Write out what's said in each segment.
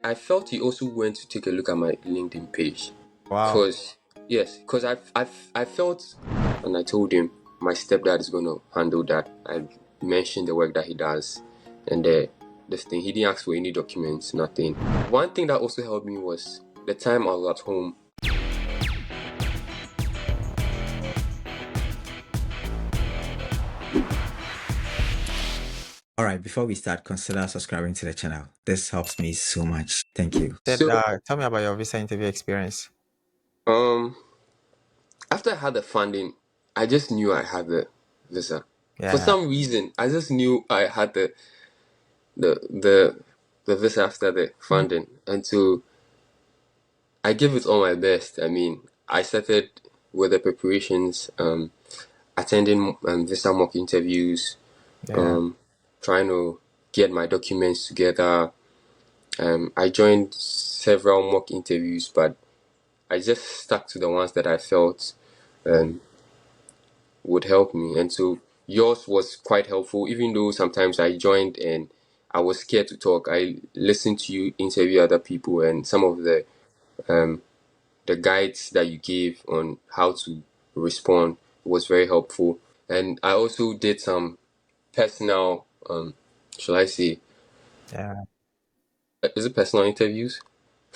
I felt he also went to take a look at my LinkedIn page. Wow. Because I felt, and I told him my stepdad is going to handle that. I mentioned the work that he does, and this thing. He didn't ask for any documents, nothing. One thing that also helped me was the time I was at home. All right, before we start, consider subscribing to the channel. This helps me so much. Thank you. So, Tell me about your visa interview experience. um, after I had the funding, I just knew I had the visa. For Yeah. some reason, I just knew I had the the the visa after the funding, and so I gave it all my best. I mean, I started with the preparations, attending visa mock interviews, Yeah. um, trying to get my documents together. I joined several mock interviews, but I just stuck to the ones that I felt um, would help me. And so yours was quite helpful, even though sometimes I joined and I was scared to talk. I listened to you interview other people, and some of um, the guides that you gave on how to respond was very helpful. And I also did some personal, shall I say, Yeah. is it personal interviews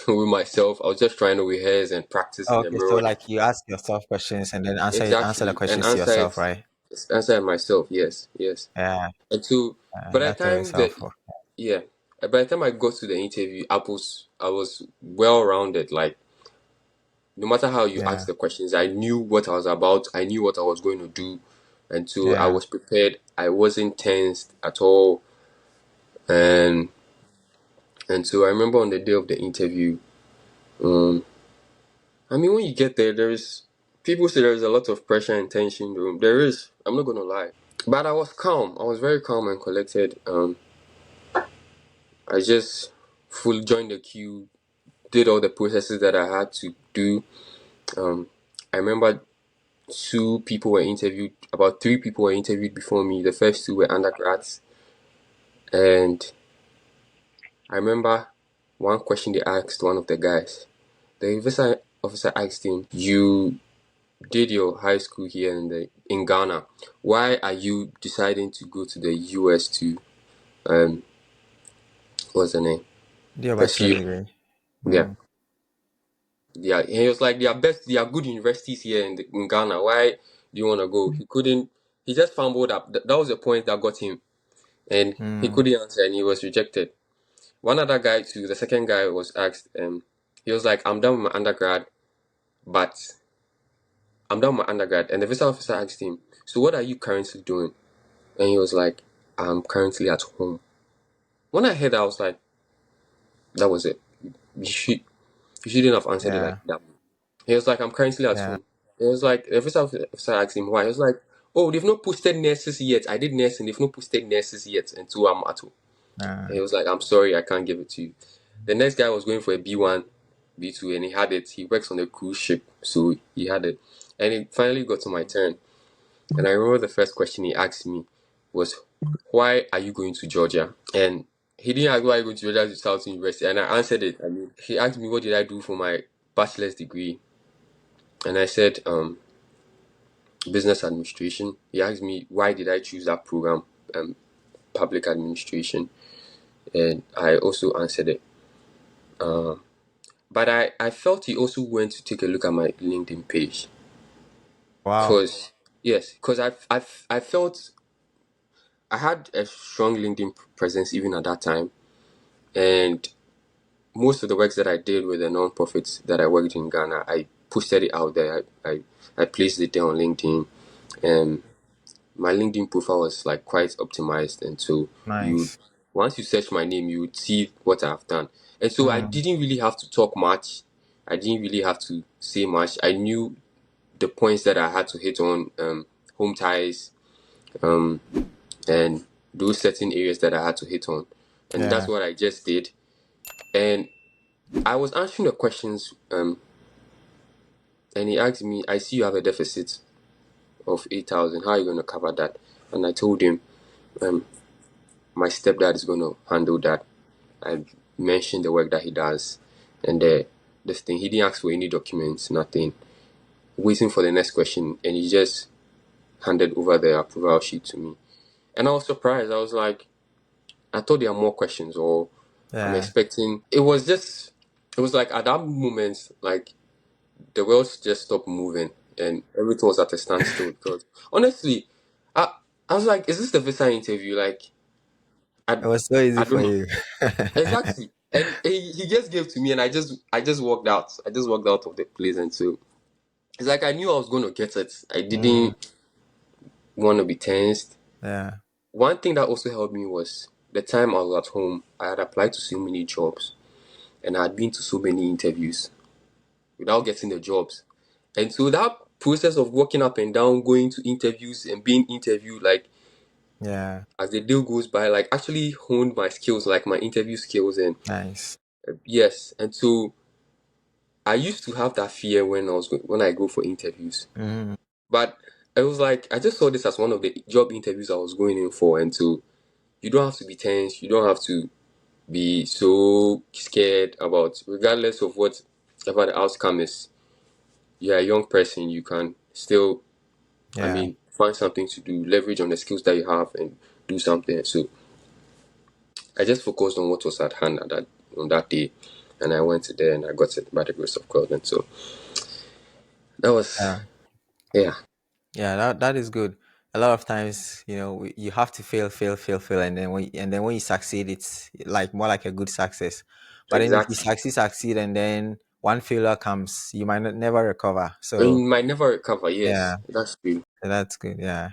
with myself? I was just trying to rehearse and practice Oh, in the okay. So mirror. like you ask yourself questions and then answer the Exactly, and questions to yourself, right? answer it myself. Yes, yes. Yeah. And so by the That's always time that helpful. yeah, by the time I got to the interview, I was well rounded. Like no matter how you ask Yeah. the questions, I knew what I was about. I knew what I was going to do, and so I Yeah. was prepared. I wasn't tensed at all, and so I remember on the day of the interview. Um, I mean, when you get there, there's people say there's a lot of pressure and tension in the room. There is. I'm not gonna lie, but I was calm. I was very calm and collected. I just fully joined the queue, did all the processes that I had to do. Um, I remember two people were interviewed, about three people were interviewed before me. The first two were undergrads. And I remember one question they asked one of the guys. The visa officer asked him, "You did your high school here in Ghana. Why are you deciding to go to the US to um what's the name? Do your bachelor's Pursue?" degree. Yeah. Mm. Yeah. He was like, there are good universities here in Ghana. Why do you wanna go? He just fumbled up. That was the point that got him. And he Mm. couldn't answer and he was rejected. One other guy too, the second guy was asked, he was like, I'm done with my undergrad, but I'm done with my undergrad. And the visa officer asked him, so what are you currently doing? And he was like, I'm currently at home. When I heard that, I was like, that was it. You should you shouldn't have answered it like Yeah. that. He was like, I'm currently at Yeah. home. It was like the visa officer asked him why. He was like, oh, they've not posted nurses yet. I did nursing, they've not posted nurses yet, and so I'm at home. And he was like, I'm sorry, I can't give it to you. The next guy was going for a B1, B2, and he had it. He works on a cruise ship, so he had it. And it finally got to my turn. And I remember the first question he asked me was, why are you going to Georgia? And he didn't ask why I go to Georgia to South University, and I answered it. I mean, he asked me what did I do for my bachelor's degree, and I said business administration. He asked me why did I choose that program, public administration, and I also answered it. But I felt he also went to take a look at my LinkedIn page, Wow. cause yes, cause I felt I had a strong LinkedIn presence even at that time, and most of the works that I did with the non-profits that I worked in Ghana, I posted it out there. I placed it there on LinkedIn, and my LinkedIn profile was like quite optimized. And so you, Nice. once you search my name, you would see what I've done. And so I Mm. didn't really have to talk much. I didn't really have to say much. I knew the points that I had to hit on, home ties, um, and those certain areas that I had to hit on. And that's Yeah. what I just did. And I was answering the questions, and he asked me, I see you have a deficit of 8,000. How are you going to cover that? And I told him, um, my stepdad is going to handle that. I mentioned the work that he does, and this thing. He didn't ask for any documents, nothing. Waiting for the next question, and he just handed over the approval sheet to me. And I was surprised. I was like, I thought there are more questions, or I'm Yeah. expecting. It was like at that moment, like the world just stopped moving and everything was at a standstill. Because honestly, I I was like, is this the visa interview? Like, I It was so easy I don't for know you. exactly. And he just gave to me, and I just walked out. I just walked out of the place, and so it's like I knew I was going to get it. I Mm, didn't want to be tensed. yeah. One thing that also helped me was the time I was at home. I had applied to so many jobs, and I had been to so many interviews without getting the jobs. And so that process of walking up and down, going to interviews and being interviewed, like Yeah. as the day goes by, like actually honed my skills, like my interview skills. And Nice. yes, and so I used to have that fear when I go for interviews, Mm, but it was like I just saw this as one of the job interviews I was going in for, and so you don't have to be tense, you don't have to be so scared about, regardless of whatever the outcome is. You're a young person, you can still, I yeah. mean, find something to do, leverage on the skills that you have, and do something. So I just focused on what was at hand on that day, and I went there and I got it by the grace of God. And so that was, Yeah. yeah, Yeah, that is good. A lot of times, you have to fail, fail, fail, fail, and then when you succeed, it's like more like a good success. But then if you exactly. succeed, and then one failure comes, you might not, never recover. And So you might never recover. yeah, Yes, that's true. so that's good. Yeah.